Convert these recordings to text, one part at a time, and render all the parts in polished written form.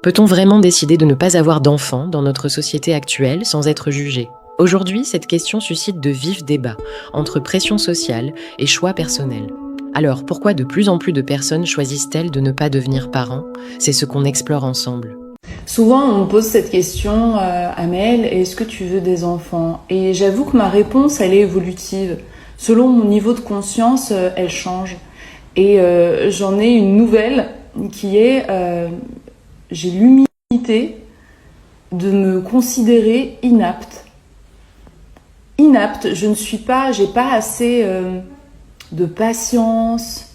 Peut-on vraiment décider de ne pas avoir d'enfants dans notre société actuelle sans être jugé ? Aujourd'hui, cette question suscite de vifs débats entre pression sociale et choix personnels. Alors, pourquoi de plus en plus de personnes choisissent-elles de ne pas devenir parents ? C'est ce qu'on explore ensemble. Souvent, on me pose cette question, Amel, est-ce que tu veux des enfants ? Et j'avoue que ma réponse, elle est évolutive. Selon mon niveau de conscience, elle change. Et j'en ai une nouvelle qui est, j'ai l'humilité de me considérer inapte. Inapte, j'ai pas assez de patience,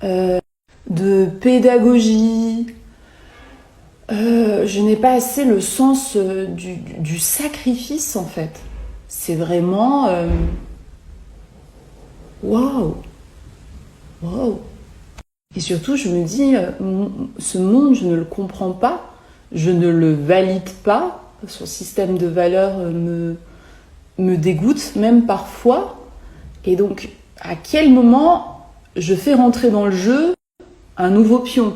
de pédagogie. Je n'ai pas assez le sens du sacrifice, en fait. C'est vraiment... Waouh! Waouh! Et surtout, je me dis, ce monde, je ne le comprends pas, je ne le valide pas, son système de valeurs me dégoûte, même parfois. Et donc, à quel moment je fais rentrer dans le jeu un nouveau pion?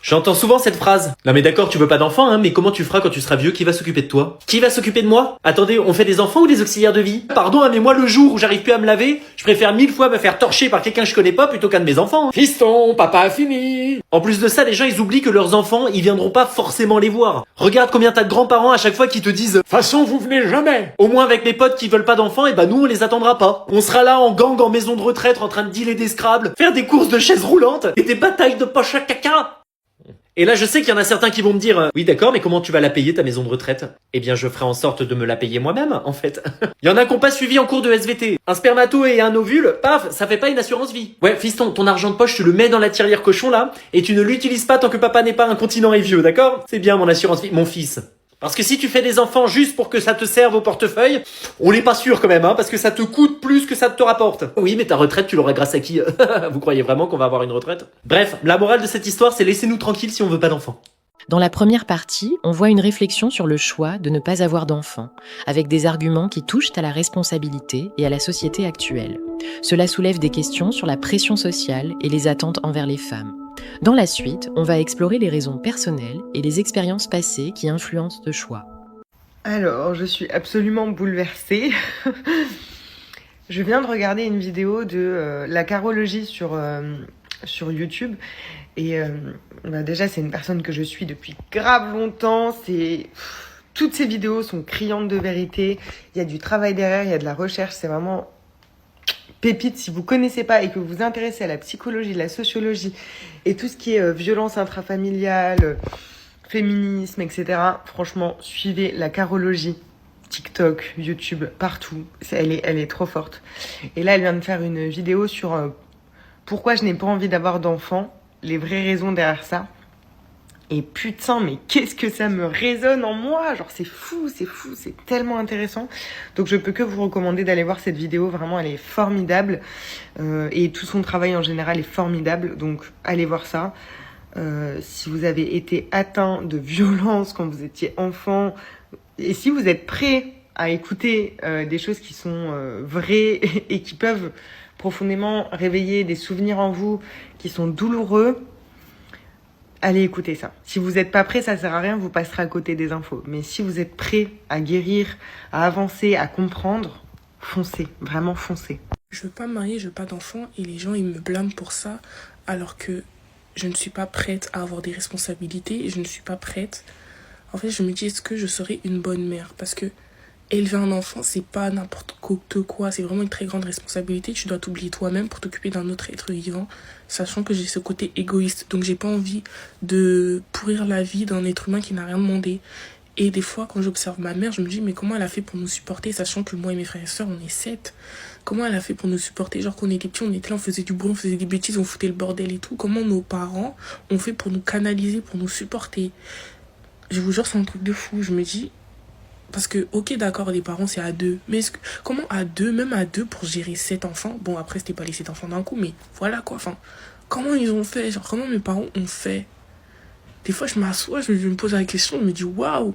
J'entends souvent cette phrase. Non mais d'accord, tu veux pas d'enfant, hein, mais comment tu feras quand tu seras vieux? Qui va s'occuper de toi? Qui va s'occuper de moi? Attendez, on fait des enfants ou des auxiliaires de vie? Pardon, hein, mais moi le jour où j'arrive plus à me laver, je préfère 1000 fois me faire torcher par quelqu'un que je connais pas plutôt qu'un de mes enfants. Hein. Fiston, papa a fini. En plus de ça, les gens ils oublient que leurs enfants, ils viendront pas forcément les voir. Regarde combien t'as de grands-parents à chaque fois qui te disent « Façon, vous venez jamais !» Au moins avec mes potes qui veulent pas d'enfants, et bah nous on les attendra pas. On sera là en gang en maison de retraite en train de dealer des Scrabble, faire des courses de chaises roulantes et des batailles de poche à caca. Et là, je sais qu'il y en a certains qui vont me dire « Oui, d'accord, mais comment tu vas la payer, ta maison de retraite ?» Eh bien, je ferai en sorte de me la payer moi-même, en fait. Il y en a qui n'ont pas suivi en cours de SVT. Un spermato et un ovule, paf, ça fait pas une assurance vie. Ouais, fiston, ton argent de poche, tu le mets dans la tirelire cochon, là, et tu ne l'utilises pas tant que papa n'est pas incontinent et vieux, d'accord? C'est bien, mon assurance vie, mon fils. Parce que si tu fais des enfants juste pour que ça te serve au portefeuille, on n'est pas sûr quand même, hein, parce que ça te coûte plus que ça te rapporte. Oui, mais ta retraite, tu l'auras grâce à qui? Vous croyez vraiment qu'on va avoir une retraite? Bref, la morale de cette histoire, c'est laissez-nous tranquilles si on veut pas d'enfants. Dans la première partie, on voit une réflexion sur le choix de ne pas avoir d'enfants, avec des arguments qui touchent à la responsabilité et à la société actuelle. Cela soulève des questions sur la pression sociale et les attentes envers les femmes. Dans la suite, on va explorer les raisons personnelles et les expériences passées qui influencent ce choix. Alors, je suis absolument bouleversée. Je viens de regarder une vidéo de la carologie sur YouTube. Et déjà, c'est une personne que je suis depuis grave longtemps. Toutes ces vidéos sont criantes de vérité. Il y a du travail derrière, il y a de la recherche. C'est vraiment pépite. Si vous connaissez pas et que vous vous intéressez à la psychologie, la sociologie et tout ce qui est violence intrafamiliale, féminisme, etc. Franchement, suivez la carologie. TikTok, YouTube, partout. Elle est trop forte. Et là, elle vient de faire une vidéo sur pourquoi je n'ai pas envie d'avoir d'enfants. Les vraies raisons derrière ça. Et putain, mais qu'est-ce que ça me résonne en moi. Genre, c'est fou, c'est tellement intéressant. Donc, je peux que vous recommander d'aller voir cette vidéo. Vraiment, elle est formidable. Et tout son travail en général est formidable. Donc, allez voir ça. Si vous avez été atteint de violence quand vous étiez enfant, et si vous êtes prêt à écouter des choses qui sont vraies et qui peuvent profondément réveiller des souvenirs en vous qui sont douloureux, allez écouter ça. Si vous n'êtes pas prêt, ça sert à rien, vous passerez à côté des infos. Mais si vous êtes prêt à guérir, à avancer, à comprendre, foncez, vraiment foncez. Je veux pas me marier, je veux pas d'enfants et les gens ils me blâment pour ça alors que je ne suis pas prête à avoir des responsabilités et je ne suis pas prête. En fait, je me dis est-ce que je serai une bonne mère parce que élever un enfant, c'est pas n'importe quoi, c'est vraiment une très grande responsabilité. Tu dois t'oublier toi-même pour t'occuper d'un autre être vivant, sachant que j'ai ce côté égoïste. Donc j'ai pas envie de pourrir la vie d'un être humain qui n'a rien demandé. Et des fois, quand j'observe ma mère, je me dis mais comment elle a fait pour nous supporter, sachant que moi et mes frères et sœurs, on est 7. Comment elle a fait pour nous supporter? Genre quand on était petits, on était là, on faisait du bruit, on faisait des bêtises, on foutait le bordel et tout. Comment nos parents ont fait pour nous canaliser, pour nous supporter? Je vous jure, c'est un truc de fou. Je me dis... Parce que, ok, d'accord, les parents, c'est à deux. Mais comment à deux, même à deux, pour gérer 7 enfants? Bon, après, c'était pas les 7 enfants d'un coup, mais voilà, quoi. Enfin, comment ils ont fait? Genre, comment mes parents ont fait? Des fois, je m'assois, je me pose la question, je me dis, waouh!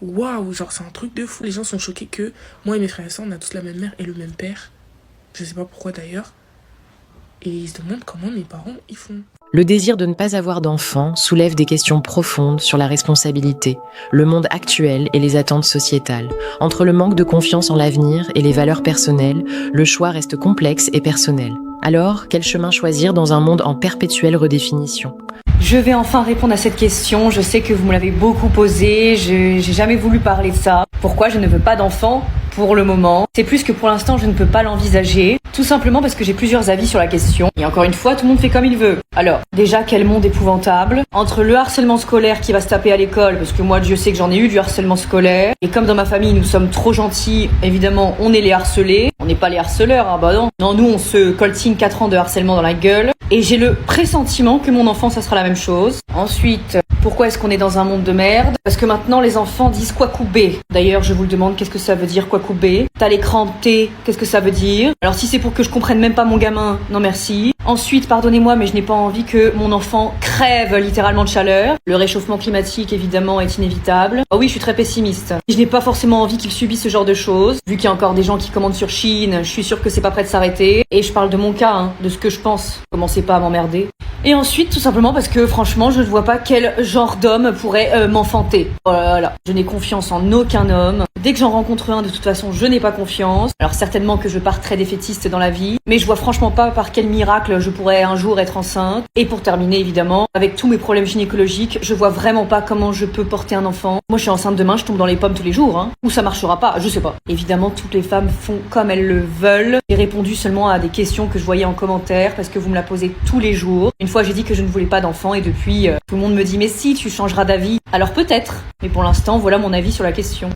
Waouh! Genre, c'est un truc de fou. Les gens sont choqués que moi et mes frères et sœurs, on a tous la même mère et le même père. Je sais pas pourquoi, d'ailleurs. Et ils se demandent comment mes parents, ils font. Le désir de ne pas avoir d'enfant soulève des questions profondes sur la responsabilité, le monde actuel et les attentes sociétales. Entre le manque de confiance en l'avenir et les valeurs personnelles, le choix reste complexe et personnel. Alors, quel chemin choisir dans un monde en perpétuelle redéfinition ? Je vais enfin répondre à cette question. Je sais que vous me l'avez beaucoup posée. J'ai jamais voulu parler de ça. Pourquoi je ne veux pas d'enfant pour le moment? C'est plus que pour l'instant, je ne peux pas l'envisager. Tout simplement parce que j'ai plusieurs avis sur la question. Et encore une fois, tout le monde fait comme il veut. Alors, déjà, quel monde épouvantable. Entre le harcèlement scolaire qui va se taper à l'école, parce que moi, Dieu sait que j'en ai eu du harcèlement scolaire. Et comme dans ma famille, nous sommes trop gentils, évidemment, on est les harcelés. On n'est pas les harceleurs, hein, bah non. Non, nous, on se coltine 4 ans de harcèlement dans la gueule. Et j'ai le pressentiment que mon enfant, ça sera la même chose. Ensuite, pourquoi est-ce qu'on est dans un monde de merde? Parce que maintenant, les enfants disent Kwakubé. D'ailleurs, je vous le demande, qu'est-ce que ça veut dire Kwakubé? T'as l'écran T, qu'est-ce que ça veut dire? Alors si c'est pour que je comprenne même pas mon gamin, non merci. Ensuite, pardonnez-moi, mais je n'ai pas envie que mon enfant crève littéralement de chaleur. Le réchauffement climatique, évidemment, est inévitable. Ah oui, je suis très pessimiste. Je n'ai pas forcément envie qu'il subisse ce genre de choses. Vu qu'il y a encore des gens qui commandent sur Chine, je suis sûre que c'est pas prêt de s'arrêter. Et je parle de mon cas, hein, de ce que je pense. Commencez pas à m'emmerder. Et ensuite, tout simplement parce que franchement, je ne vois pas quel genre d'homme pourrait m'enfanter. Voilà. Je n'ai confiance en aucun homme. Dès que j'en rencontre un, de toute façon, je n'ai pas confiance. Alors certainement que je pars très défaitiste dans la vie, mais je vois franchement pas par quel miracle je pourrais un jour être enceinte. Et pour terminer, évidemment, avec tous mes problèmes gynécologiques, je vois vraiment pas comment je peux porter un enfant. Moi, je suis enceinte demain, je tombe dans les pommes tous les jours, hein. Ou ça marchera pas, je sais pas. Évidemment, toutes les femmes font comme elles le veulent. J'ai répondu seulement à des questions que je voyais en commentaire parce que vous me la posez tous les jours. Une fois, j'ai dit que je ne voulais pas d'enfant et depuis, tout le monde me dit mais si, tu changeras d'avis. Alors peut-être, mais pour l'instant, voilà mon avis sur la question.